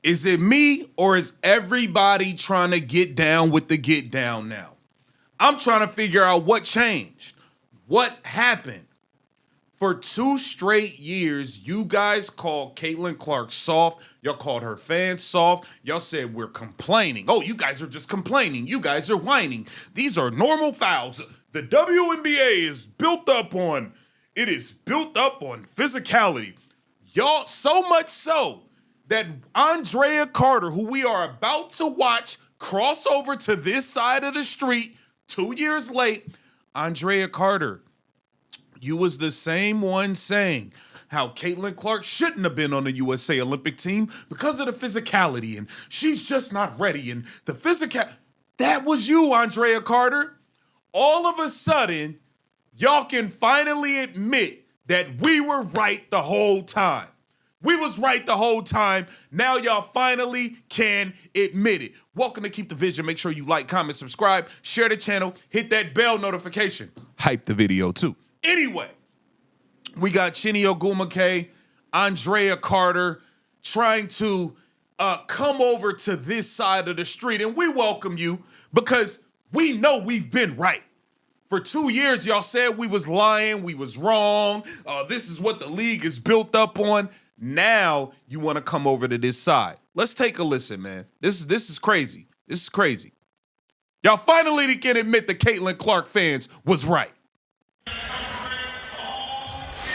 Is it me or is everybody trying to get down with the get down now? I'm trying to figure out what changed. What happened? For 2 straight years, you guys called Caitlin Clark soft. Y'all called her fans soft. Y'all said we're complaining. Oh, you guys are just complaining. You guys are whining. These are normal fouls. The WNBA is built up on, it is built up on physicality. Y'all, so much so that Andraya Carter, who we are about to watch cross over to this side of the street 2 years late, Andraya Carter, you was the same one saying how Caitlin Clark shouldn't have been on the USA Olympic team because of the physicality and she's just not ready and the physical. That was you, Andraya Carter. All of a sudden, y'all can finally admit that we were right the whole time. We was right the whole time. Now y'all finally can admit it. Welcome to Keep the Vision. Make sure you like, comment, subscribe, share the channel, hit that bell notification. Hype the video too. Anyway, we got Chiney Ogumike, Andraya Carter trying to come over to this side of the street. And we welcome you because we know we've been right. For 2 years, y'all said we was lying, we was wrong. This is what the league is built up on. Now you want to come over to this side. Let's take a listen, man. This is crazy. This is crazy. Y'all finally can admit the Caitlin Clark fans was right.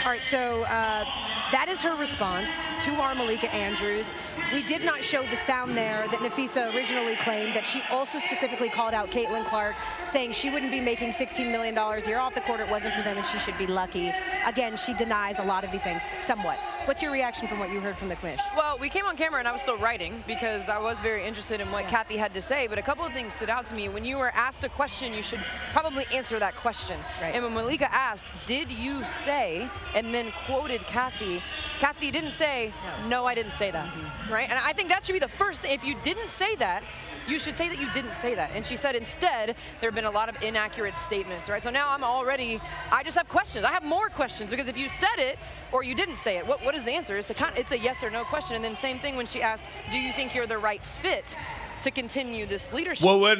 All right, so that is her response to our Malika Andrews. We did not show the sound there that Nafisa originally claimed, that she also specifically called out Caitlin Clark, saying she wouldn't be making $16 million a year off the court. It wasn't for them and she should be lucky. Again, she denies a lot of these things, somewhat. What's your reaction from what you heard from the commish? Well, we came on camera and I was still writing because I was very interested in what Kathy had to say, but a couple of things stood out to me. When you were asked a question, you should probably answer that question. Right. And when Malika asked, did you say, and then quoted Kathy, Kathy didn't say, no, I didn't say that, right? And I think that should be the first thing. If you didn't say that, you should say that you didn't say that. And she said instead, there have been a lot of inaccurate statements, right? So now I just have questions. I have more questions because if you said it or you didn't say it, what is the answer? It's a yes or no question. And then same thing when she asked, do you think you're the right fit to continue this leadership? Well, well,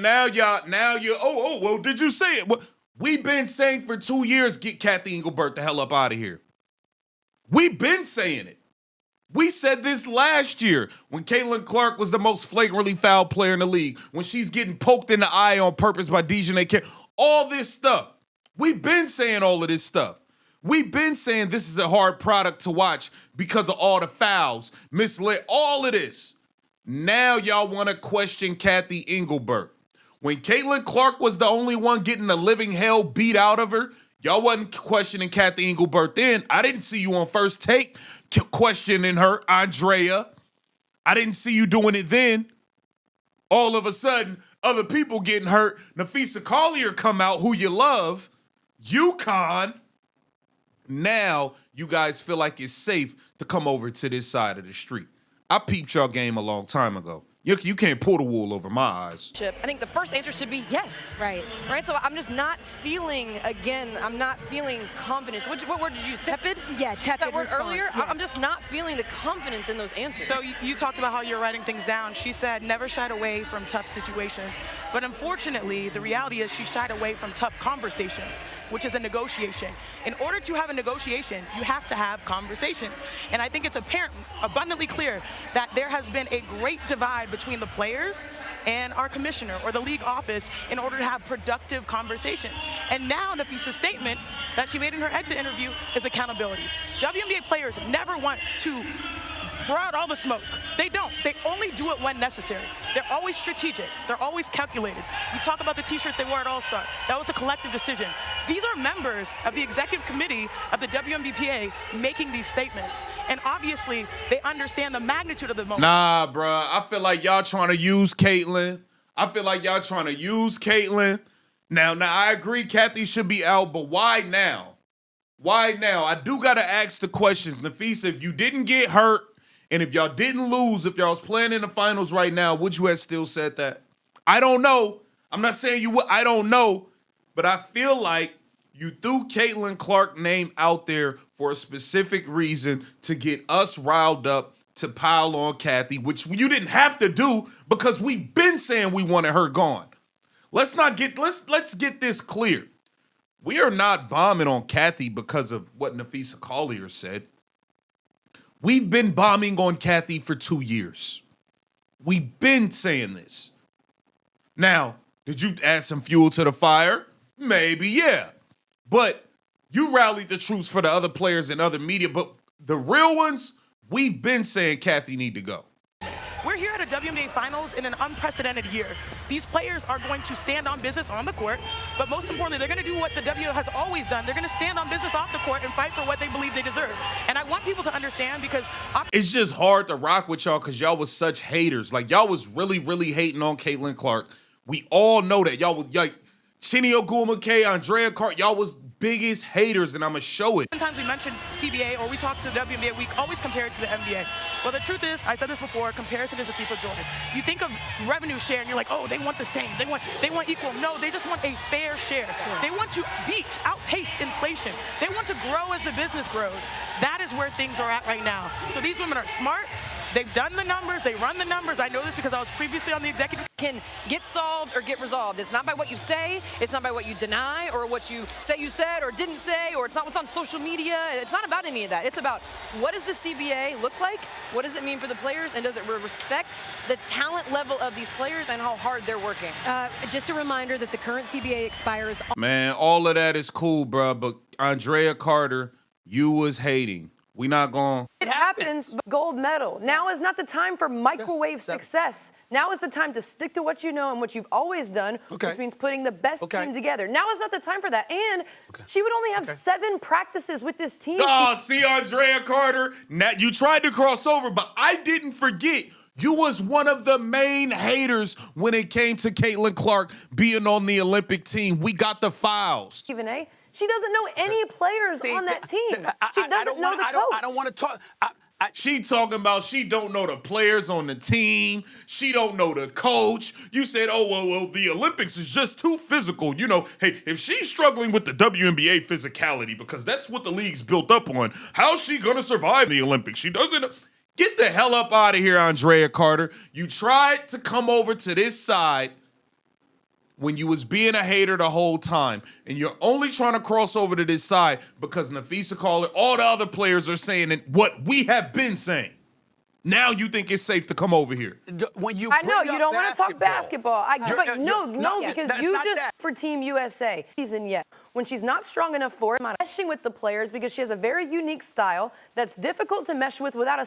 did you say it? Well, we've been saying for 2 years, get Kathy Engelbert the hell up out of here. We've been saying it. We said this last year when Caitlin Clark was the most flagrantly foul player in the league, when she's getting poked in the eye on purpose by Dejanay, all this stuff. We've been saying all of this stuff. We've been saying this is a hard product to watch because of all the fouls, misled, all of this. Now y'all want to question Kathy Engelbert. When Caitlin Clark was the only one getting the living hell beat out of her, y'all wasn't questioning Kathy Engelbert then. I didn't see you on First Take questioning her, Andraya. I didn't see you doing it then. All of a sudden, other people getting hurt. Nafisa Collier come out, who you love. UConn. Now you guys feel like it's safe to come over to this side of the street. I peeped y'all game a long time ago. You can't pull the wool over my eyes. I think the first answer should be yes. Right. Right, so I'm just not feeling, I'm not feeling confidence. What word did you use, tepid? Yeah, tepid That word response, earlier? yes. I'm just not feeling the confidence in those answers. So you talked about how you're writing things down. She said never shied away from tough situations. But unfortunately, the reality is she shied away from tough conversations, which is a negotiation. In order to have a negotiation, you have to have conversations. And I think it's apparent, abundantly clear, that there has been a great divide between the players and our commissioner or the league office in order to have productive conversations. And now Nafisa's statement that she made in her exit interview is accountability. WNBA players never want to throw out all the smoke. They don't. They only do it when necessary. They're always strategic. They're always calculated. We talk about the t-shirts they wore at All-Star. That was a collective decision. These are members of the executive committee of the WNBPA making these statements. And obviously, they understand the magnitude of the moment. Nah, bruh. I feel like y'all trying to use Caitlin. Now, I agree Kathy should be out, but why now? Why now? I do got to ask the questions. Nafisa, if you didn't get hurt, and if y'all didn't lose, if y'all was playing in the finals right now, would you have still said that? I don't know. I'm not saying you would. I don't know. But I feel like you threw Caitlin Clark name out there for a specific reason to get us riled up, to pile on Kathy, which you didn't have to do because we've been saying we wanted her gone. Let's get this clear. We are not bombing on Kathy because of what Nafisa Collier said. We've been bombing on Kathy for 2 years. We've been saying this. Now, did you add some fuel to the fire? Maybe, yeah. But you rallied the troops for the other players and other media, but the real ones, we've been saying Kathy need to go. We're here at a WNBA Finals in an unprecedented year. These players are going to stand on business on the court, but most importantly, they're going to do what the W has always done. They're going to stand on business off the court and fight for what they believe they deserve. And I want people to understand because it's just hard to rock with y'all because y'all was such haters. Like, y'all was really, really hating on Caitlin Clark. We all know that. Y'all was like Chiney, Ogumike, Andraya, y'all was biggest haters, and I'm going to show it. Sometimes we mention CBA or we talk to the WNBA, we always compare it to the NBA. Well, the truth is, I said this before, comparison is a thief of joy. You think of revenue share and you're like, oh, they want the same. They want equal. No, they just want a fair share. Sure. They want to outpace inflation. They want to grow as the business grows. That is where things are at right now. So these women are smart. They've done the numbers. They run the numbers. I know this because I was previously on the executive. Can get solved or get resolved. It's not by what you say. It's not by what you deny or what you say you said or didn't say, or it's not what's on social media. It's not about any of that. It's about what does the CBA look like? What does it mean for the players? And does it respect the talent level of these players and how hard they're working? Just a reminder that the current CBA expires. Man, all of that is cool, bro. But Andraya Carter, you was hating. We not going. It happens, but gold medal. Now is not the time for microwave success. Now is the time to stick to what you know and what you've always done, which means putting the best team together. Now is not the time for that. And she would only have 7 practices with this team. Oh, see, Andraya Carter, now you tried to cross over, but I didn't forget. You was one of the main haters when it came to Caitlin Clark being on the Olympic team. We got the files. Stephen A. She doesn't know any players on that team. She doesn't know the coach. I don't want to talk. She talking about she don't know the players on the team. She don't know the coach. You said, oh, well, the Olympics is just too physical. You know, hey, if she's struggling with the WNBA physicality, because that's what the league's built up on, how's she going to survive the Olympics? She doesn't. Get the hell up out of here, Andraya Carter. You tried to come over to this side when you was being a hater the whole time, and you're only trying to cross over to this side because Nafisa Collier, all the other players are saying what we have been saying. Now you think it's safe to come over here. When you I know, you don't want to talk basketball. Because you just for Team USA season yet. When she's not strong enough for it, meshing with the players because she has a very unique style that's difficult to mesh with without a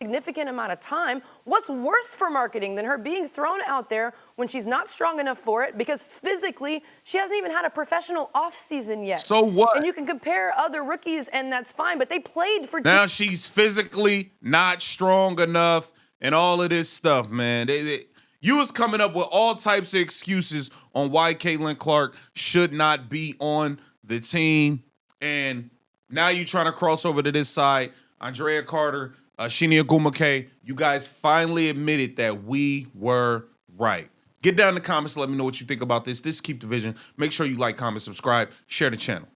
significant amount of time. What's worse for marketing than her being thrown out there when she's not strong enough for it because physically she hasn't even had a professional off season yet. So what? And you can compare other rookies and that's fine, but they played for now she's physically not strong enough and all of this stuff, man. You was coming up with all types of excuses on why Caitlin Clark should not be on the team, and now you trying to cross over to this side. Andraya Carter, Chiney Ogumike, you guys finally admitted that we were right. Get down in the comments. Let me know what you think about this. This is Keep the Vision. Make sure you like, comment, subscribe, share the channel.